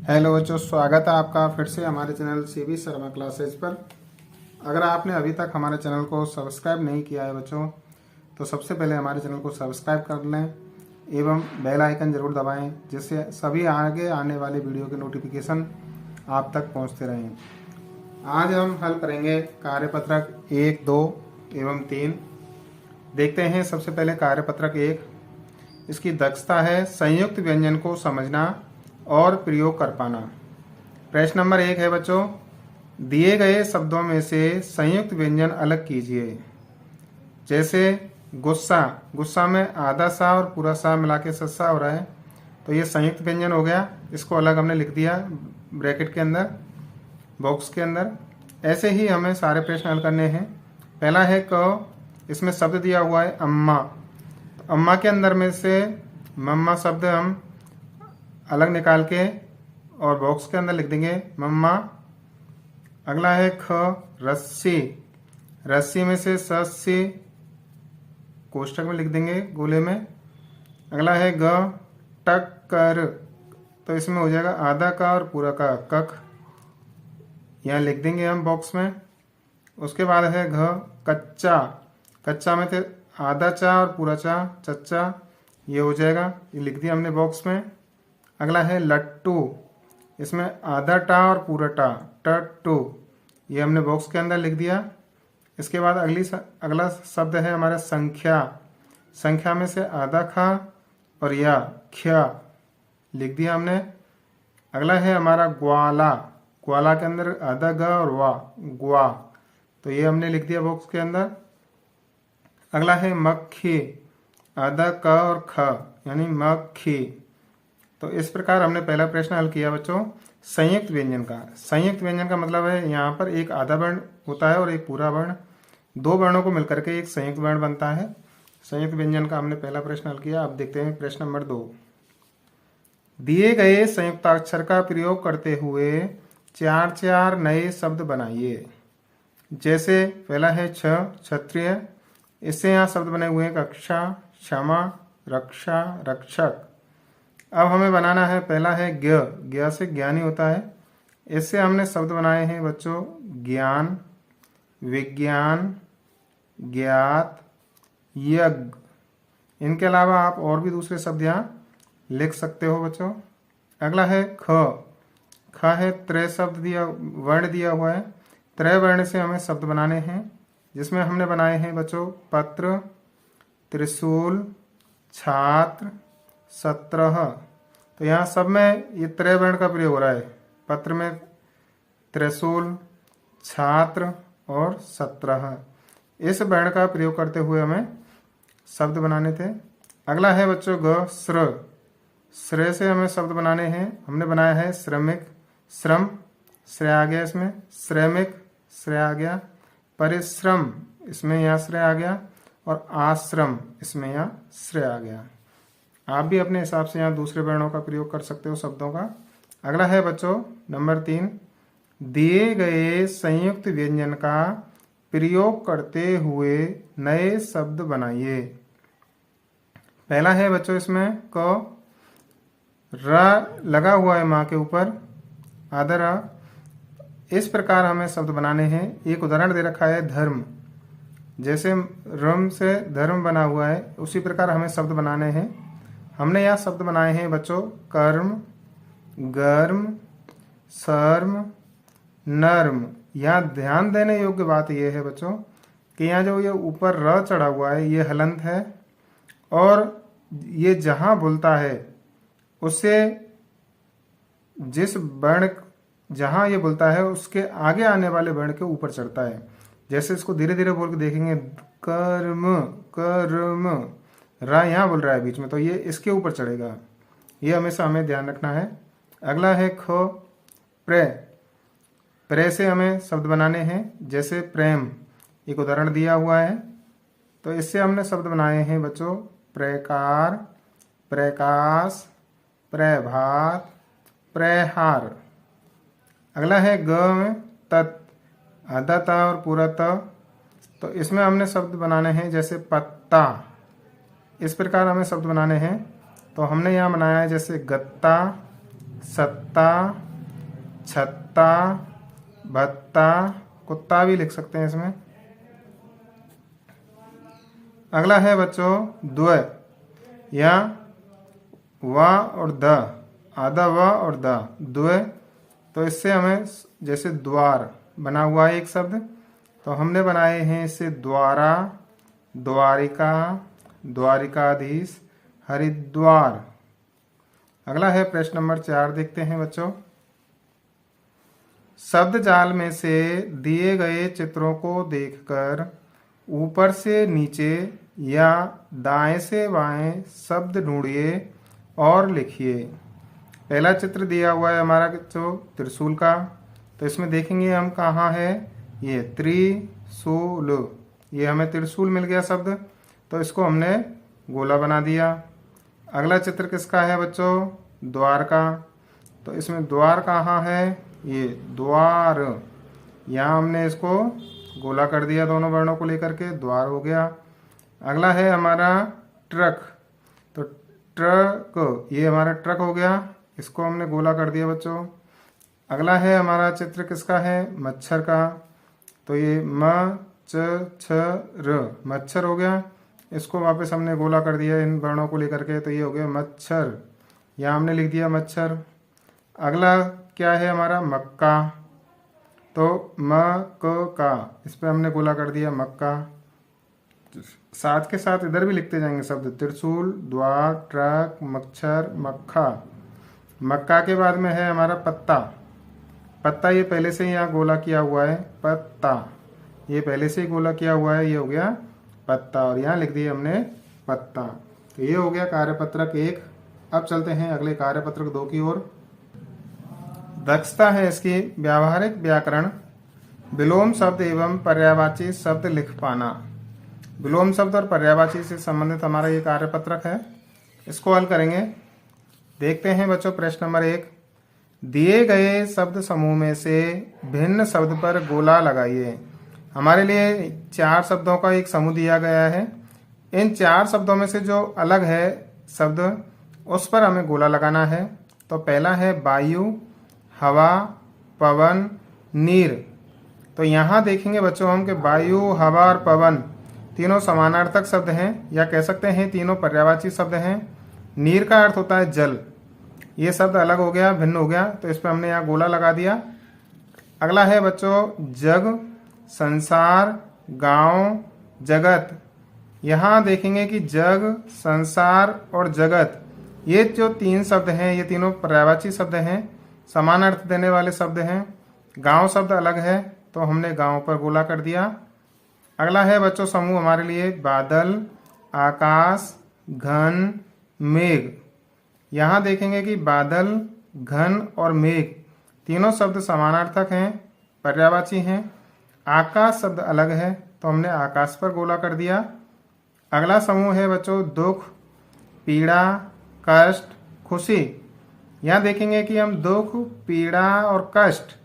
Hello बच्चों, स्वागत है आपका फिर से हमारे चैनल सीबी शर्मा क्लासेज पर। अगर आपने अभी तक हमारे चैनल को सब्सक्राइब नहीं किया है बच्चों, तो सबसे पहले हमारे चैनल को सब्सक्राइब कर लें एवं बेल आइकन जरूर दबाएं, जिससे सभी आगे आने वाले वीडियो के नोटिफिकेशन आप तक पहुंचते रहें। आज हम हल करेंगे कार्यपत्रक 1, 2 एवं 3। देखते हैं सबसे पहले कार्यपत्रक 1। इसकी दक्षता है संयुक्त व्यंजन को समझना और प्रयोग कर पाना। प्रश्न नंबर 1 है बच्चों, दिए गए शब्दों में से संयुक्त व्यंजन अलग कीजिए। जैसे गुस्सा, गुस्सा में आधा सा और पूरा सा मिला के सस्सा हो रहा है, तो ये संयुक्त व्यंजन हो गया। इसको अलग हमने लिख दिया ब्रैकेट के अंदर, बॉक्स के अंदर। ऐसे ही हमें सारे प्रश्न हल करने हैं। पहला है क, इसमें शब्द दिया हुआ है अम्मा। तो अम्मा के अंदर में से मम्मा शब्द हम अलग निकाल के और बॉक्स के अंदर लिख देंगे मम्मा। अगला है ख, रस्सी। रस्सी में से सस्सी कोष्ठक में लिख देंगे गोले में। अगला है ग, टक्कर। तो इसमें हो जाएगा आधा का और पूरा का कख, यहाँ लिख देंगे हम बॉक्स में। उसके बाद है घ, कच्चा। कच्चा में थे आधा चा और पूरा चा, चच्चा, ये हो जाएगा, ये लिख दिया हमने बॉक्स में। अगला है लट्टू। इसमें आधा टा और पूरा टा, टट्टू, ये हमने बॉक्स के अंदर लिख दिया। इसके बाद अगला शब्द है हमारा संख्या। संख्या में से आधा खा और या ख्या लिख दिया हमने। अगला है हमारा ग्वाला। ग्वाला के अंदर आधा ग और वा, ग्वा, तो ये हमने लिख दिया बॉक्स के अंदर। अगला है मक्खी। आधा क और ख यानी मक्खी। तो इस प्रकार हमने पहला प्रश्न हल किया बच्चों संयुक्त व्यंजन का। संयुक्त व्यंजन का मतलब है यहाँ पर एक आधा वर्ण होता है और एक पूरा वर्ण, दो वर्णों को मिलकर के एक संयुक्त वर्ण बनता है। संयुक्त व्यंजन का हमने पहला प्रश्न हल किया। अब देखते हैं प्रश्न नंबर 2। दिए गए संयुक्ताक्षर का प्रयोग करते हुए 4 नए शब्द बनाइए। जैसे पहला है छ, क्षत्रिय। इससे यहाँ शब्द बने हुए हैं कक्षा, क्षमा, रक्षा, रक्षक। अब हमें बनाना है, पहला है ज्ञ। ज्ञ से ज्ञानी होता है। इससे हमने शब्द बनाए हैं बच्चों ज्ञान, विज्ञान, ज्ञात, यज्ञ। इनके अलावा आप और भी दूसरे शब्द यहाँ लिख सकते हो बच्चों। अगला है ख। ख है त्रय शब्द दिया, वर्ण दिया हुआ है। त्रय वर्ण से हमें शब्द बनाने हैं, जिसमें हमने बनाए हैं बच्चों पत्र, त्रिशूल, छात्र, 17। तो यहाँ सब में ये त्रय वर्ण का प्रयोग हो रहा है। पत्र में त्रिशूल, छात्र और 17, इस वर्ण का प्रयोग करते हुए हमें शब्द बनाने थे। अगला है बच्चों ग, श्र। श्र से हमें शब्द बनाने हैं। हमने बनाया है श्रमिक, श्रम, श्रेय आ गया इसमें, श्रमिक, श्रेय आ गया। परिश्रम, इसमें यहाँ श्रेय आ गया। और आश्रम, इसमें यहाँ श्रेय आ गया। आप भी अपने हिसाब से यहाँ दूसरे वर्णों का प्रयोग कर सकते हो शब्दों का। अगला है बच्चों नंबर 3। दिए गए संयुक्त व्यंजन का प्रयोग करते हुए नए शब्द बनाइए। पहला है बच्चों इसमें क, र लगा हुआ है माँ के ऊपर, आधा र। इस प्रकार हमें शब्द बनाने हैं। एक उदाहरण दे रखा है धर्म। जैसे रम से धर्म बना हुआ है, उसी प्रकार हमें शब्द बनाने हैं। हमने यहाँ शब्द बनाए हैं बच्चों कर्म, गर्म, शर्म, नर्म। यहाँ ध्यान देने योग्य बात यह है बच्चों कि यहाँ जो ये ऊपर र चढ़ा हुआ है ये हलंत है, और ये जहाँ बोलता है उससे जिस वर्ण जहाँ ये बोलता है उसके आगे आने वाले वर्ण के ऊपर चढ़ता है। जैसे इसको धीरे धीरे बोल के देखेंगे, कर्म, कर्म, रा यहाँ बोल रहा है बीच में, तो ये इसके ऊपर चढ़ेगा। ये हमेशा हमें ध्यान रखना है। अगला है ख, प्रे। प्रे से हमें शब्द बनाने हैं। जैसे प्रेम, एक उदाहरण दिया हुआ है, तो इससे हमने शब्द बनाए हैं बच्चों प्रकार, प्रकाश, प्रभात, प्रहार। अगला है ग में तत्, आधा ता और पूरा त। तो इसमें हमने शब्द बनाने हैं जैसे पत्ता। इस प्रकार हमें शब्द बनाने हैं। तो हमने यहाँ बनाया है जैसे गत्ता, सत्ता, छत्ता, भत्ता, कुत्ता भी लिख सकते हैं इसमें। अगला है बच्चों द्वय, या व और द, आधा व और द, द्वय। तो इससे हमें जैसे द्वार बना हुआ है एक शब्द, तो हमने बनाए हैं इससे द्वारा, द्वारिका, द्वारिकाधीश, हरिद्वार। अगला है प्रश्न नंबर 4, देखते हैं बच्चों। शब्द जाल में से दिए गए चित्रों को देखकर ऊपर से नीचे या दाएं से बाएं शब्द ढूंढिए और लिखिए। पहला चित्र दिया हुआ है हमारा जो त्रिशूल का, तो इसमें देखेंगे हम कहाँ है, ये त्रिशूल, ये हमें त्रिशूल मिल गया शब्द, तो इसको हमने गोला बना दिया। अगला चित्र किसका है बच्चों, द्वार का, तो इसमें द्वार कहाँ है, ये द्वार, यहाँ हमने इसको गोला कर दिया दोनों वर्णों को लेकर के, द्वार हो गया। अगला है हमारा ट्रक, तो ट्रक, ये हमारा ट्रक हो गया, इसको हमने गोला कर दिया बच्चों। अगला है हमारा चित्र किसका है, मच्छर का, तो ये म च छ र, मच्छर हो गया, इसको वापस हमने गोला कर दिया इन वर्णों को लेकर के, तो ये हो गया मच्छर, यहाँ हमने लिख दिया मच्छर। अगला क्या है हमारा, मक्का, तो म क का, इस पर हमने गोला कर दिया मक्का। साथ के साथ इधर भी लिखते जाएंगे शब्द, त्रिशूल, द्वार, ट्रक, मच्छर, मक्खा। मक्का के बाद में है हमारा पत्ता, पत्ता ये पहले से ही यहाँ गोला किया हुआ है, पत्ता, ये पहले से ही गोला किया हुआ है, ये हो गया पत्ता, और यहाँ लिख दिया हमने पत्ता। तो ये हो गया कार्यपत्रक 1। अब चलते हैं अगले कार्यपत्रक 2 की ओर। दक्षता है इसकी व्यावहारिक व्याकरण, विलोम शब्द एवं पर्यायवाची शब्द लिख पाना। विलोम शब्द और पर्यायवाची से संबंधित हमारा ये कार्यपत्रक है, इसको हल करेंगे। देखते हैं बच्चों प्रश्न नंबर 1, दिए गए शब्द समूह में से भिन्न शब्द पर गोला लगाइए। हमारे लिए 4 शब्दों का एक समूह दिया गया है, इन 4 शब्दों में से जो अलग है शब्द, उस पर हमें गोला लगाना है। तो पहला है वायु, हवा, पवन, नीर। तो यहाँ देखेंगे बच्चों हम कि वायु, हवा और पवन तीनों समानार्थक शब्द हैं, या कह सकते हैं तीनों पर्यायवाची शब्द हैं। नीर का अर्थ होता है जल, ये शब्द अलग हो गया, भिन्न हो गया, तो इस पर हमने यहाँ गोला लगा दिया। अगला है बच्चों जग, संसार, गांव, जगत। यहाँ देखेंगे कि जग, संसार और जगत, ये जो 3 शब्द हैं, ये तीनों पर्यायवाची शब्द हैं, समान अर्थ देने वाले शब्द हैं। गांव शब्द अलग है, तो हमने गांव पर गोला कर दिया। अगला है बच्चों समूह हमारे लिए बादल, आकाश, घन, मेघ। यहाँ देखेंगे कि बादल, घन और मेघ तीनों शब्द समानार्थक हैं, पर्यायवाची हैं। आकाश शब्द अलग है, तो हमने आकाश पर गोला कर दिया। अगला समूह है बच्चों दुख, पीड़ा, कष्ट, खुशी। यहाँ देखेंगे कि हम दुख, पीड़ा और कष्ट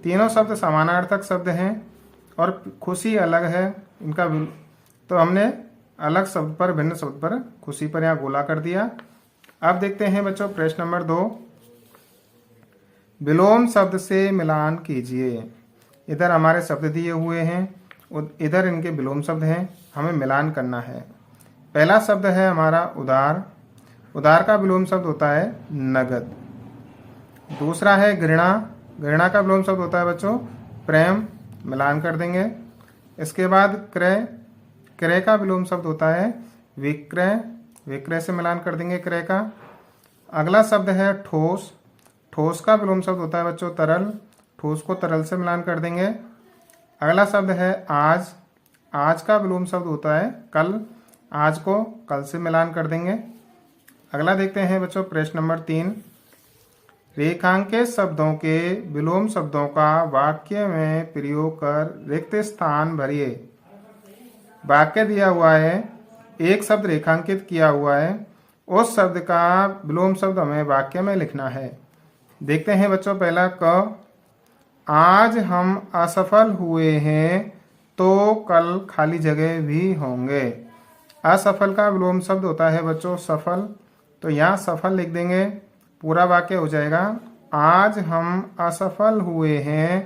तीनों शब्द समानार्थक शब्द हैं, और खुशी अलग है इनका, तो हमने अलग शब्द पर, भिन्न शब्द पर, खुशी पर यहाँ गोला कर दिया। अब देखते हैं बच्चों प्रश्न नंबर 2, विलोम शब्द से मिलान कीजिए। इधर हमारे शब्द दिए हुए हैं, इधर इनके विलोम शब्द हैं, हमें मिलान करना है। पहला शब्द है हमारा उदार, उदार का विलोम शब्द होता है नगद। दूसरा है घृणा, घृणा का विलोम शब्द होता है बच्चों प्रेम, मिलान कर देंगे। इसके बाद क्रय, क्रय का विलोम शब्द होता है विक्रय, विक्रय से मिलान कर देंगे क्रय का। अगला शब्द है ठोस, ठोस का विलोम शब्द होता है बच्चों तरल, ठोस को तरल से मिलान कर देंगे। अगला शब्द है आज, आज का विलोम शब्द होता है कल, आज को कल से मिलान कर देंगे। अगला देखते हैं बच्चों प्रश्न नंबर 3, रेखांकित शब्दों के विलोम शब्दों का वाक्य में प्रयोग कर रिक्त स्थान भरिए। वाक्य दिया हुआ है, एक शब्द रेखांकित किया हुआ है, उस शब्द का विलोम शब्द हमें वाक्य में लिखना है। देखते हैं बच्चों पहला क, आज हम असफल हुए हैं तो कल खाली जगह भी होंगे। असफल का विलोम शब्द होता है बच्चों सफल, तो यहाँ सफल लिख देंगे, पूरा वाक्य हो जाएगा आज हम असफल हुए हैं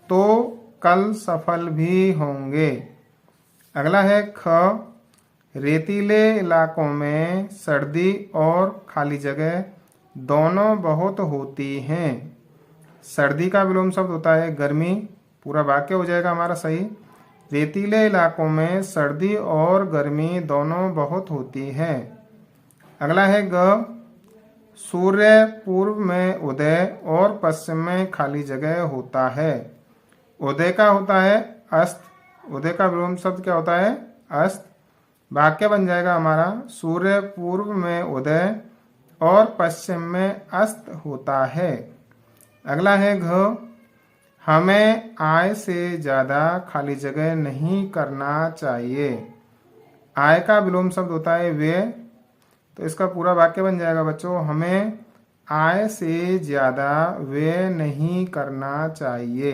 तो कल सफल भी होंगे। अगला है ख, रेतीले इलाकों में सर्दी और खाली जगह दोनों बहुत होती हैं। सर्दी का विलोम शब्द होता है गर्मी, पूरा वाक्य हो जाएगा हमारा सही। रेतीले इलाकों में सर्दी और गर्मी दोनों बहुत होती है। अगला है ग, सूर्य पूर्व में उदय और पश्चिम में खाली जगह होता है। उदय का होता है अस्त, उदय का विलोम शब्द क्या होता है? अस्त। वाक्य बन जाएगा हमारा सूर्य पूर्व में उदय और पश्चिम में अस्त होता है। अगला है घ, हमें आय से ज़्यादा खाली जगह नहीं करना चाहिए। आय का विलोम शब्द होता है व्यय, तो इसका पूरा वाक्य बन जाएगा बच्चों, हमें आय से ज़्यादा व्यय नहीं करना चाहिए।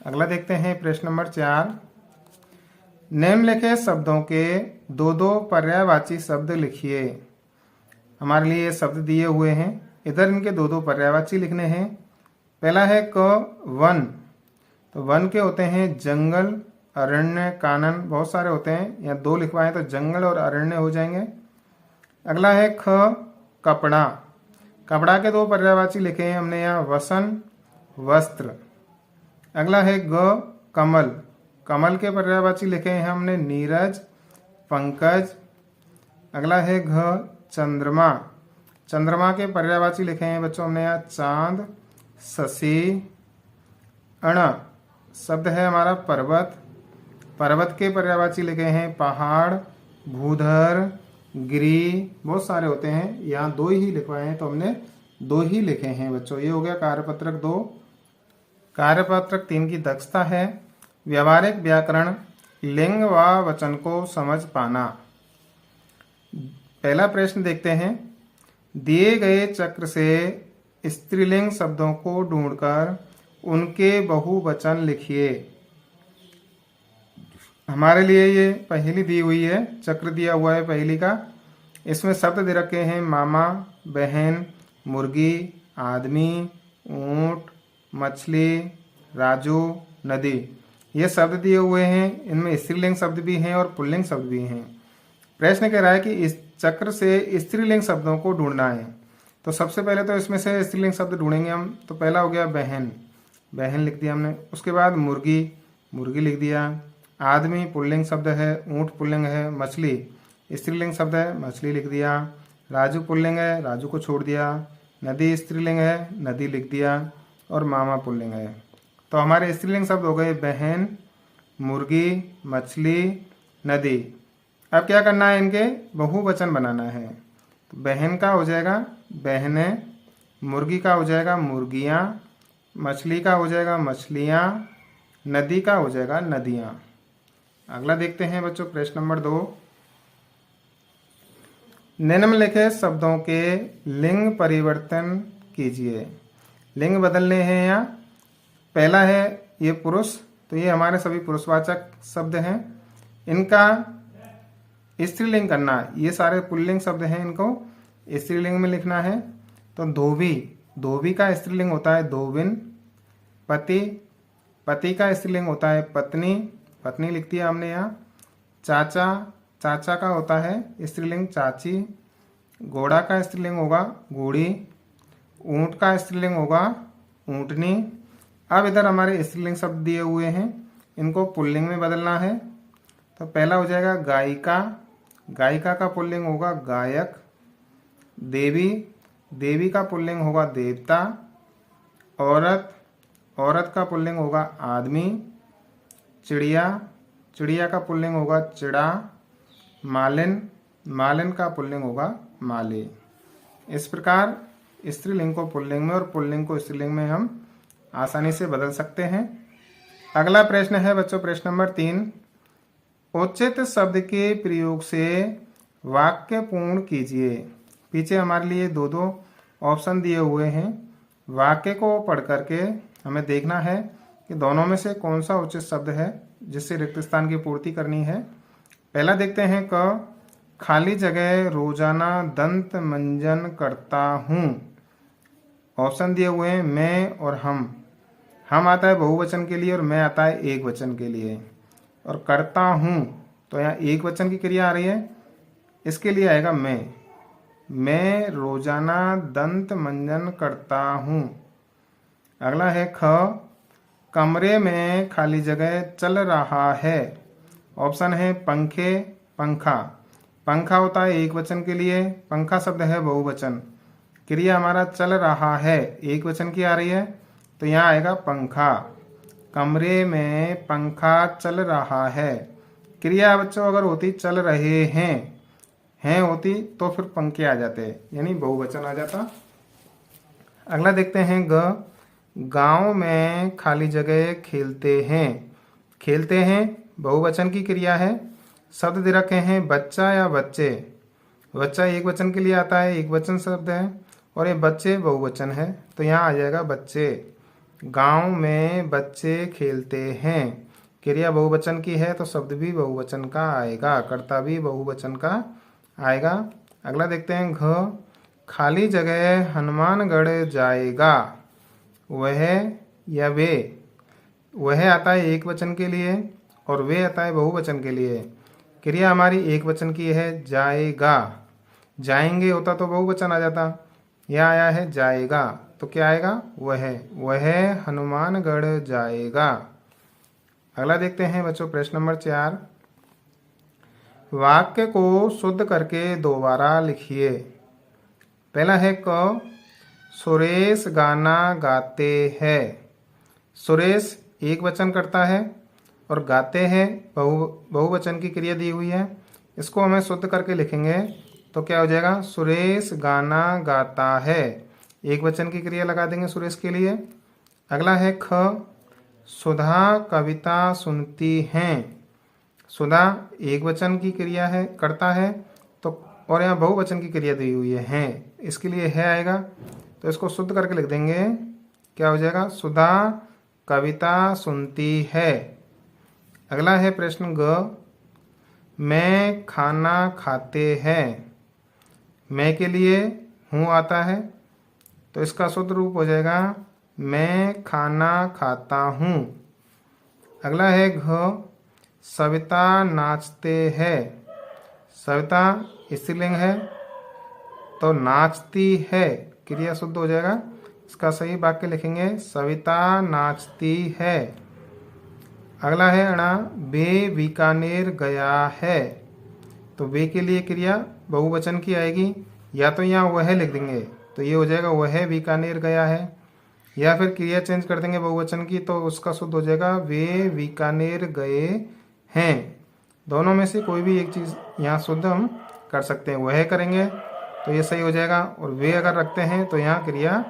अगला देखते हैं प्रश्न नंबर 4। निम्नलिखित शब्दों के दो दो पर्यायवाची शब्द लिखिए। हमारे लिए ये शब्द दिए हुए हैं, इधर इनके दो दो पर्यायवाची लिखने हैं। पहला है क, वन। तो वन के होते हैं जंगल, अरण्य, कानन, बहुत सारे होते हैं। यहाँ दो लिखवाएं तो जंगल और अरण्य हो जाएंगे। अगला है ख, कपड़ा। कपड़ा के दो पर्यायवाची लिखे हैं हमने यहाँ, वसन, वस्त्र। अगला है ग, कमल। कमल के पर्यायवाची लिखे हैं हमने, नीरज, पंकज। अगला है घ, चंद्रमा। चंद्रमा के पर्यायवाची लिखे हैं बच्चों हमने यहाँ, चांद, शशि। अण शब्द है हमारा पर्वत। पर्वत के पर्यायवाची लिखे हैं पहाड़, भूधर, गिरी, बहुत सारे होते हैं। यहाँ दो ही लिखवाए हैं तो हमने दो ही लिखे हैं बच्चों। ये हो गया कार्यपत्रक 2। कार्यपत्रक 3 की दक्षता है व्यवहारिक व्याकरण, लिंग व वचन को समझ पाना। पहला प्रश्न देखते हैं। दिए गए चक्र से स्त्रीलिंग शब्दों को ढूंढकर उनके बहुवचन लिखिए। हमारे लिए ये पहेली दी हुई है, चक्र दिया हुआ है पहेली का। इसमें शब्द दे रखे हैं मामा, बहन, मुर्गी, आदमी, ऊंट, मछली, राजू, नदी। ये शब्द दिए हुए हैं, इनमें स्त्रीलिंग शब्द भी हैं और पुल्लिंग शब्द भी हैं। प्रश्न कह रहा है कि इस चक्र से स्त्रीलिंग शब्दों को ढूंढना है। तो सबसे पहले तो इसमें से स्त्रीलिंग शब्द ढूंढेंगे हम। तो पहला हो गया बहन, बहन लिख दिया हमने। उसके बाद मुर्गी, मुर्गी लिख दिया। आदमी पुल्लिंग शब्द है, ऊंट पुल्लिंग है। मछली स्त्रीलिंग शब्द है, मछली लिख दिया। राजू पुल्लिंग है, राजू को छोड़ दिया। नदी स्त्रीलिंग है, नदी लिख दिया। और मामा पुल्लिंग है। तो हमारे स्त्रीलिंग शब्द हो गए बहन, मुर्गी, मछली, नदी। अब क्या करना है, इनके बहुवचन बनाना है। तो बहन का हो जाएगा बहनें, मुर्गी का हो जाएगा मुर्गियाँ, मछली का हो जाएगा मछलियाँ, नदी का हो जाएगा नदियाँ। अगला देखते हैं बच्चों प्रश्न नंबर 2। निम्नलिखित शब्दों के लिंग परिवर्तन कीजिए। लिंग बदलने हैं यहाँ। पहला है ये पुरुष, तो ये हमारे सभी पुरुषवाचक शब्द हैं। इनका स्त्रीलिंग करना, ये सारे पुल्लिंग शब्द हैं, इनको स्त्रीलिंग में लिखना है। तो धोबी, धोबी का स्त्रीलिंग होता है धोबिन। पति, पति का स्त्रीलिंग होता है पत्नी, पत्नी लिख दिया हमने यहाँ। चाचा, चाचा का होता है स्त्रीलिंग चाची। घोड़ा का स्त्रीलिंग होगा घोड़ी। ऊंट का स्त्रीलिंग होगा ऊंटनी। अब इधर हमारे स्त्रीलिंग शब्द दिए हुए हैं, इनको पुल्लिंग में बदलना है। तो पहला हो जाएगा गायिका, गायिका का पुल्लिंग होगा गायक। देवी, देवी का पुल्लिंग होगा देवता। औरत, औरत का पुल्लिंग होगा आदमी। चिड़िया, चिड़िया का पुल्लिंग होगा चिड़ा। मालिन, मालिन का पुल्लिंग होगा माली। इस प्रकार स्त्रीलिंग को पुल्लिंग में और पुल्लिंग को स्त्रीलिंग में हम आसानी से बदल सकते हैं। अगला प्रश्न है बच्चों प्रश्न नंबर 3। उचित शब्द के प्रयोग से वाक्य पूर्ण कीजिए। पीछे हमारे लिए दो दो ऑप्शन दिए हुए हैं। वाक्य को पढ़ करके हमें देखना है कि दोनों में से कौन सा उचित शब्द है जिससे रिक्त स्थान की पूर्ति करनी है। पहला देखते हैं क, खाली जगह रोजाना दंत मंजन करता हूँ। ऑप्शन दिए हुए हैं मैं और हम आता है बहुवचन के लिए और मैं आता है एक वचन के लिए। और करता हूँ तो यहाँ एक वचन की क्रिया आ रही है, इसके लिए आएगा मैं रोजाना दंत मंजन करता हूँ। अगला है ख, कमरे में खाली जगह चल रहा है। ऑप्शन है पंखे, पंखा। पंखा होता है एक वचन के लिए, पंखा शब्द है बहुवचन, क्रिया हमारा चल रहा है एक वचन की आ रही है, तो यहाँ आएगा पंखा। कमरे में पंखा चल रहा है। क्रिया बच्चों अगर होती चल रहे हैं होती तो फिर पंखे आ जाते, यानी बहुवचन आ जाता। अगला देखते हैं ग, गांव में खाली जगह खेलते हैं बहुवचन की क्रिया है। शब्द दे रखे हैं बच्चा या बच्चे। बच्चा एक वचन के लिए आता है, एक वचन शब्द है, और ये बच्चे बहुवचन है, तो यहाँ आ जाएगा बच्चे। गांव में बच्चे खेलते हैं, क्रिया बहुवचन की है तो शब्द भी बहुवचन का आएगा, कर्ता भी बहुवचन का आएगा। अगला देखते हैं घ, खाली जगह हनुमानगढ़ जाएगा। वह या वे, वह आता है एक वचन के लिए और वे आता है बहुवचन के लिए। क्रिया हमारी एक वचन की है जाएगा, जाएंगे होता तो बहुवचन आ जाता, यह आया है जाएगा, तो क्या आएगा वह हनुमानगढ़ जाएगा। अगला देखते हैं बच्चों प्रश्न नंबर 4, वाक्य को शुद्ध करके दोबारा लिखिए। पहला है क, सुरेश गाना गाते हैं। सुरेश एक वचन करता है और गाते हैं बहुवचन की क्रिया दी हुई है, इसको हमें शुद्ध करके लिखेंगे तो क्या हो जाएगा, सुरेश गाना गाता है, एक वचन की क्रिया लगा देंगे सुरेश के लिए। अगला है ख, सुधा कविता सुनती हैं। सुधा एक वचन की क्रिया है, करता है, तो और यहाँ बहुवचन की क्रिया दी हुई है, इसके लिए है आएगा, तो इसको शुद्ध करके लिख देंगे, क्या हो जाएगा, सुधा कविता सुनती है। अगला है प्रश्न ग, मैं खाना खाते हैं। मैं के लिए हूँ आता है, तो इसका शुद्ध रूप हो जाएगा मैं खाना खाता हूँ। अगला है घ, सविता नाचते हैं। सविता स्त्रीलिंग है तो नाचती है, क्रिया शुद्ध हो जाएगा, इसका सही वाक्य लिखेंगे सविता नाचती है। अगला है अणा, वे बीकानेर गया है। तो वे के लिए क्रिया बहुवचन की आएगी, या तो यहाँ वह लिख देंगे तो ये हो जाएगा वह बीकानेर गया है, या फिर क्रिया चेंज कर देंगे बहुवचन की तो उसका शुद्ध हो जाएगा वे बीकानेर गए हैं। दोनों में से कोई भी एक चीज़ यहाँ शुद्ध हम कर सकते हैं, वह करेंगे तो ये सही हो जाएगा, और वे अगर रखते हैं तो यहाँ क्रिया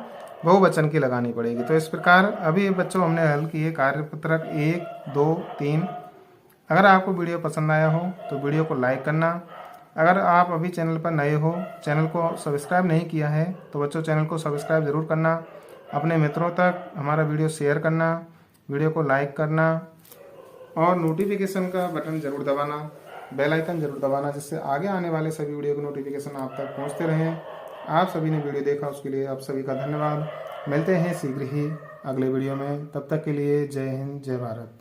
बहुवचन की लगानी पड़ेगी। तो इस प्रकार अभी बच्चों हमने हल किए कार्यपत्रक 1, 2, 3। अगर आपको वीडियो पसंद आया हो तो वीडियो को लाइक करना। अगर आप अभी चैनल पर नए हो, चैनल को सब्सक्राइब नहीं किया है तो बच्चों चैनल को सब्सक्राइब ज़रूर करना, अपने मित्रों तक हमारा वीडियो शेयर करना, वीडियो को लाइक करना और नोटिफिकेशन का बटन ज़रूर दबाना, बेल आइकन ज़रूर दबाना, जिससे आगे आने वाले सभी वीडियो के नोटिफिकेशन आप तक पहुंचते रहें। आप सभी ने वीडियो देखा उसके लिए आप सभी का धन्यवाद। मिलते हैं शीघ्र ही अगले वीडियो में, तब तक के लिए जय हिंद, जय भारत।